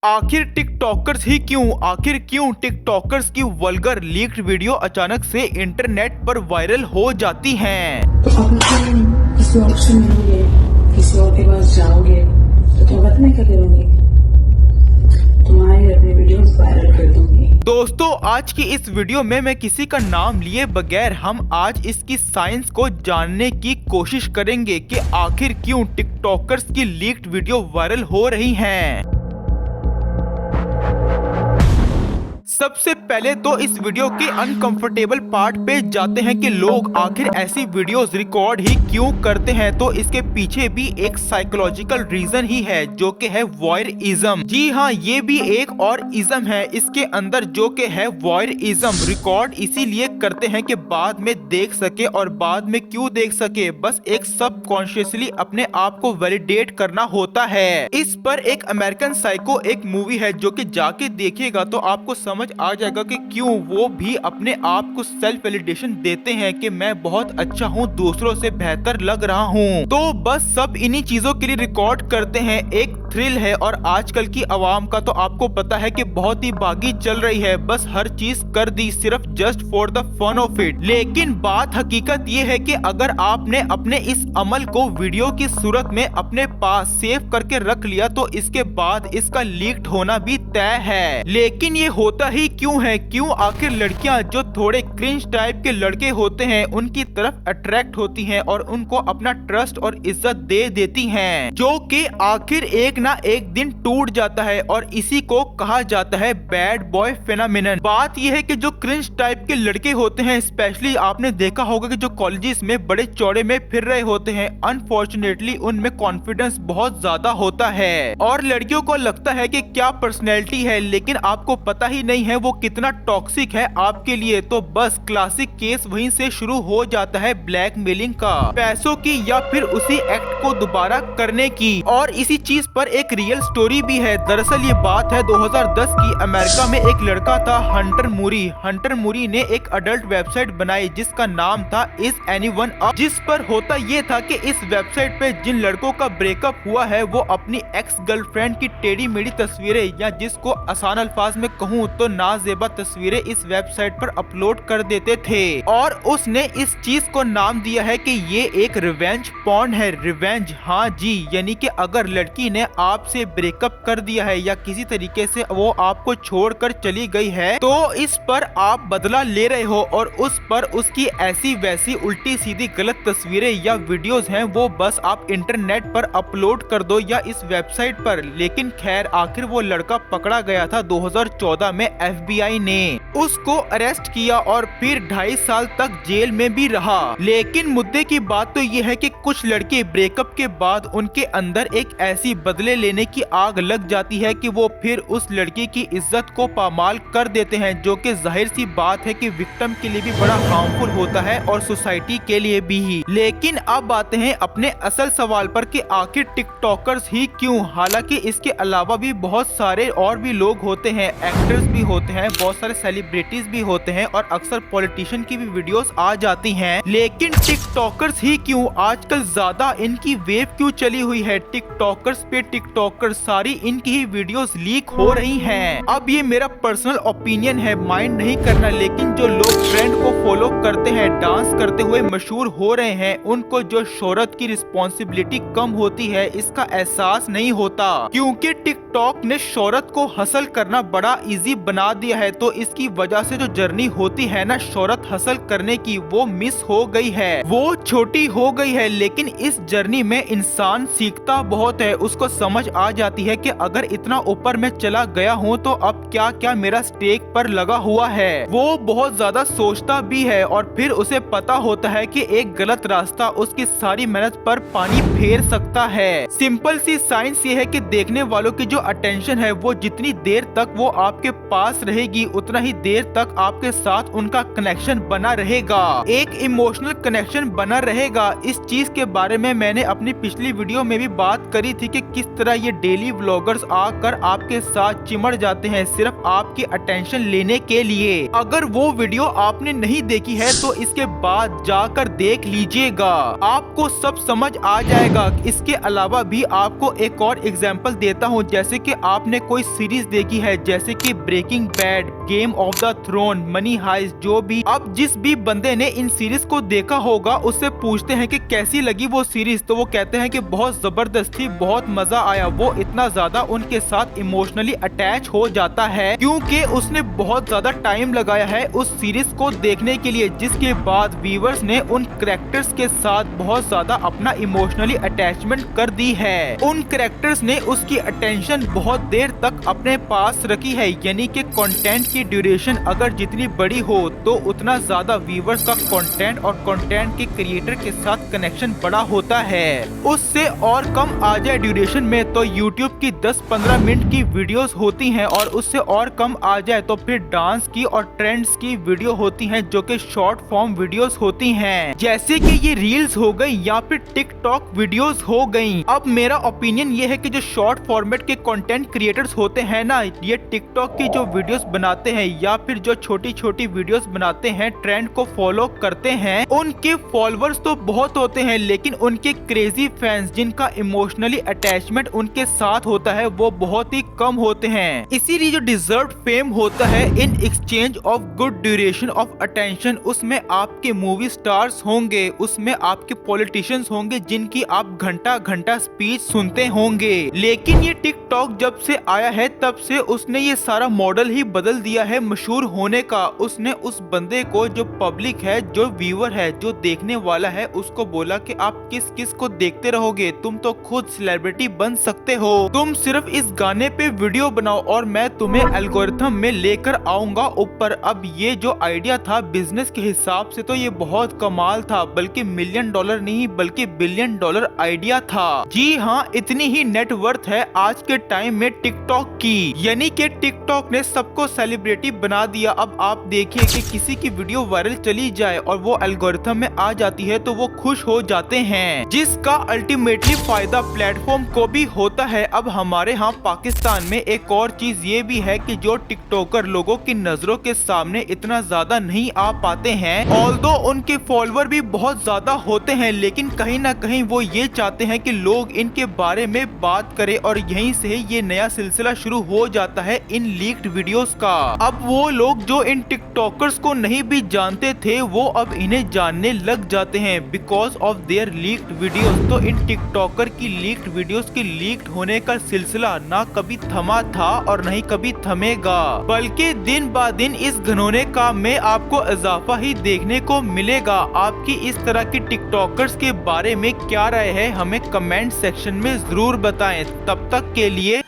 आखिर टिकटॉकर्स ही क्यों, आखिर क्यों टिकटॉकर्स की वल्गर लीक्ड वीडियो अचानक से इंटरनेट पर वायरल हो जाती हैं? तो अगर तुम किसी और से मिलोगे, किसी और के पास जाओगे तो क्या बात नहीं कर रहोगे? तुम्हारी अपनी वीडियोस वायरल कर दूंगी। दोस्तों, आज की इस वीडियो में मैं किसी का नाम लिए बगैर हम आज इसकी साइंस को जानने की कोशिश करेंगे कि आखिर क्यों टिकटॉकर्स की लीक्ड वीडियो वायरल हो रही हैं। सबसे पहले तो इस वीडियो के अनकंफर्टेबल पार्ट पे जाते हैं कि लोग आखिर ऐसी वीडियोस रिकॉर्ड ही क्यों करते हैं। तो इसके पीछे भी एक साइकोलॉजिकल रीजन ही है जो कि है वॉयरिज्म। जी हाँ, ये भी एक और इज्म है इसके अंदर जो कि है वॉयरिज्म। रिकॉर्ड इसीलिए करते हैं कि बाद में देख सके, और बाद में क्यों देख सके, बस एक सबकॉन्शियसली अपने आप को वैलिडेट करना होता है। इस पर एक अमेरिकन साइको एक मूवी है जो कि जाके देखिएगा तो आपको समझ आ जाएगा कि क्यों वो भी अपने आप को सेल्फ वैलिडेशन देते हैं कि मैं बहुत अच्छा हूँ, दूसरों से बेहतर लग रहा हूँ। तो बस सब इन्हीं चीजों के लिए रिकॉर्ड करते हैं। एक थ्रिल है, और आजकल की आवाम का तो आपको पता है कि बहुत ही बागी चल रही है, बस हर चीज कर दी सिर्फ just for the fun of it. लेकिन बात हकीकत ये है कि अगर आपने अपने इस अमल को वीडियो की सूरत में अपने पास सेव करके रख लिया तो इसके बाद इसका लीक्ड होना भी तय है। लेकिन ये होता ही क्यों है? क्यों आखिर लड़कियां जो थोड़े क्रिंज टाइप के लड़के होते हैं उनकी तरफ अट्रैक्ट होती हैं और उनको अपना ट्रस्ट और इज्जत दे देती हैं, जो कि आखिर एक ना एक दिन टूट जाता है, और इसी को कहा जाता है बैड बॉय फेनोमेनन। बात यह है कि जो क्रिंज टाइप के लड़के होते हैं, स्पेशली आपने देखा होगा कि जो कॉलेजेस में बड़े चौड़े में फिर रहे होते हैं, अनफॉर्चुनेटली उनमें कॉन्फिडेंस बहुत ज्यादा होता है और लड़कियों को लगता है कि क्या पर्सनैलिटी है, लेकिन आपको पता ही नहीं है वो कितना टॉक्सिक है आपके लिए। तो बस क्लासिक केस वहीं से शुरू हो जाता है ब्लैकमेलिंग का, पैसों की या फिर उसी एक्ट को दोबारा करने की। और इसी चीज पर एक रियल स्टोरी भी है। दरअसल ये बात है 2010 की। अमेरिका में एक लड़का था हंटर मूरी। हंटर मूरी ने एक अडल्ट वेबसाइट बनाई जिसका नाम था इज एनीवन अप, जिस पर होता ये था कि इस वेबसाइट पे जिन लड़कों का ब्रेकअप हुआ है वो अपनी एक्स गर्लफ्रेंड की टेढ़ी मेढ़ी तस्वीरें, या जिसको आसान अल्फाज में कहूँ तो नाजेबा तस्वीरें इस वेबसाइट पर अपलोड कर देते थे। और उसने इस चीज को नाम दिया है कि ये एक रिवेंज पॉर्न है। रिवेंज, हाँ जी, यानी कि अगर लड़की ने आपसे ब्रेकअप कर दिया है या किसी तरीके से वो आपको छोड़कर चली गई है तो इस पर आप बदला ले रहे हो, और उस पर उसकी ऐसी वैसी उल्टी सीधी गलत तस्वीरें या वीडियोस हैं वो बस आप इंटरनेट पर अपलोड कर दो या इस वेबसाइट पर। लेकिन खैर आखिर वो लड़का पकड़ा गया था 2014 में। FBI ने उसको अरेस्ट किया और फिर 2.5 साल तक जेल में भी रहा। लेकिन मुद्दे की बात तो ये है कि कुछ लड़के ब्रेकअप के बाद उनके अंदर एक ऐसी बदले लेने की आग लग जाती है कि वो फिर उस लड़की की इज्जत को पामाल कर देते हैं, जो कि जाहिर सी बात है कि विक्टिम के लिए भी बड़ा हार्मफुल होता है और सोसाइटी के लिए भी। लेकिन अब आते हैं अपने असल सवाल पर कि आखिर टिकटॉकर्स ही क्यों। हालांकि इसके अलावा भी बहुत सारे और भी लोग होते हैं, एक्टर्स भी होते हैं, बहुत सारे सेलिब्रिटीज भी होते हैं, और अक्सर पॉलिटिशियन की भी वीडियोस आ जाती हैं। लेकिन टिकटॉकर्स ही क्यों? आजकल ज्यादा इनकी वेव क्यों चली हुई है? टिकटॉकर्स पे टिकटॉकर्स, सारी इनकी ही वीडियोस लीक हो रही हैं। अब ये मेरा पर्सनल ओपिनियन है, माइंड नहीं करना। लेकिन जो लोग ट्रेंड को फॉलो करते हैं, डांस करते हुए मशहूर हो रहे हैं, उनको जो शोहरत की रिस्पॉन्सिबिलिटी कम होती है इसका एहसास नहीं होता, क्योंकि टिकटॉक ने शोहरत को हासिल करना बड़ा इजी बना दिया है। तो इसकी वजह से जो जर्नी होती है ना शोहरत हासिल करने की, वो मिस हो गई है, वो छोटी हो गई है। लेकिन इस जर्नी में इंसान सीखता बहुत है, उसको समझ आ जाती है कि अगर इतना ऊपर मैं चला गया हूँ तो अब क्या क्या मेरा स्टेक पर लगा हुआ है। वो बहुत ज्यादा सोचता भी है, और फिर उसे पता होता है कि एक गलत रास्ता उसकी सारी मेहनत पर पानी फेर सकता है। सिंपल सी साइंस ये है कि देखने वालों की जो अटेंशन है वो जितनी देर तक वो आपके पास रहेगी उतना ही देर तक आपके साथ उनका कनेक्शन बना रहेगा, एक इमोशनल कनेक्शन बना रहेगा। इस चीज के बारे में मैंने अपनी पिछली वीडियो में भी बात करी थी कि किस तरह ये डेली व्लॉगर्स आकर आपके साथ चिमड़ जाते हैं सिर्फ आपकी अटेंशन लेने के लिए। अगर वो वीडियो आपने नहीं देखी है तो इसके बाद जाकर देख लीजिएगा, आपको सब समझ आ जाएगा। इसके अलावा भी आपको एक और एग्जांपल देता हूँ, जैसे कि आपने कोई सीरीज देखी है जैसे कि Breaking Bad, Game of the Throne, Money Heist, जो भी। अब जिस भी बंदे ने इन सीरीज को देखा होगा उससे पूछते हैं कि कैसी लगी वो सीरीज, तो वो कहते हैं कि बहुत जबरदस्त थी, बहुत मजा आया। वो इतना ज्यादा उनके साथ इमोशनली अटैच हो जाता है क्योंकि उसने बहुत ज्यादा टाइम लगाया है उस सीरीज को देखने के लिए, जिसके बाद व्यूअर्स ने उन कैरेक्टर्स के साथ बहुत ज्यादा अपना इमोशनली अटैचमेंट कर दी है। उन कैरेक्टर्स ने उसकी अटेंशन बहुत देर तक अपने पास रखी है, यानी कि कंटेंट की ड्यूरेशन अगर जितनी बड़ी हो तो उतना ज्यादा व्यूअर्स का कंटेंट और कंटेंट के क्रिएटर के साथ कनेक्शन बड़ा होता है। उससे और कम आ जाए ड्यूरेशन में तो यूट्यूब की 10-15 मिनट की वीडियोस होती हैं, और उससे और कम आ जाए तो फिर डांस की और ट्रेंड्स की वीडियो होती हैं, जो कि शॉर्ट फॉर्म वीडियोस होती हैं, जैसे कि ये रील्स हो गई या फिर टिकटॉक वीडियोस हो गई। अब मेरा ओपिनियन ये है कि जो शॉर्ट फॉर्मेट के कंटेंट क्रिएटर्स होते हैं ना, ये टिकटॉक की जो वीडियोस बनाते हैं या फिर जो छोटी छोटी वीडियोस बनाते हैं, ट्रेंड को फॉलो करते हैं, उनके फॉलोअर्स तो बहुत होते हैं, लेकिन उनके क्रेजी फैंस जिनका इमोशनली अटैचमेंट उनके साथ होता है वो बहुत ही कम होते हैं। इसीलिए जो डिजर्व फेम होता है in exchange of good duration of attention, उसमें आपके मूवी स्टार्स होंगे, उसमें आपके पॉलिटिशियंस होंगे जिनकी आप घंटा घंटा स्पीच सुनते होंगे। लेकिन ये टिकटॉक जब से आया है तब से उसने ये सारा मॉडल ही बदल दिया है मशहूर होने का। उसने उस बंदे को, जो पब्लिक है, जो व्यूअर है, जो देखने वाला है, उसको बोला कि आप किस किस को देखते रहोगे, तुम तो खुद सेलिब्रिटी बन सकते हो, तुम सिर्फ इस गाने पे वीडियो बनाओ और मैं तुम्हें एल्गोरिथम में लेकर आऊंगा ऊपर। अब ये जो आइडिया था बिजनेस के हिसाब से तो ये बहुत कमाल था, बल्कि $1 मिलियन नहीं बल्कि $1 बिलियन आइडिया था। जी हाँ, इतनी ही नेटवर्थ है आज के टाइम में टिकटॉक की, यानी कि टिकटॉक ने सबको सेलिब्रिटी बना दिया। अब आप देखिए कि किसी की वीडियो वायरल चली जाए और वो एल्गोरिथम में आ जाती है तो वो खुश हो जाते हैं, जिसका अल्टीमेटली फायदा प्लेटफॉर्म को भी होता है। अब हमारे यहाँ पाकिस्तान में एक और चीज ये भी है कि जो टिकटॉकर लोगों की नजरों के सामने इतना ज्यादा नहीं आ पाते हैं, ऑल्दो उनके फॉलोअर भी बहुत ज्यादा होते हैं, लेकिन कहीं ना कहीं वो ये चाहते हैं कि लोग इनके बारे में बात करें, और यहीं से ये नया सिलसिला शुरू हो जाता है इन लीक्ड वीडियोस का। अब वो लोग जो इन टिकटॉकर्स को नहीं भी जानते थे वो अब इन्हें जानने लग जाते हैं because of their leaked videos. तो इन टिकटॉकर की लीक्ड वीडियोस की लीक्ड होने का सिलसिला ना कभी थमा था और नहीं कभी थमेगा, बल्कि दिन ब दिन इस घनौने काम में आपको इजाफा ही देखने को मिलेगा। आपकी इस तरह की टिकटॉकर्स के बारे में क्या राय है, हमें कमेंट सेक्शन में जरूर बताएं। तब तक के लिए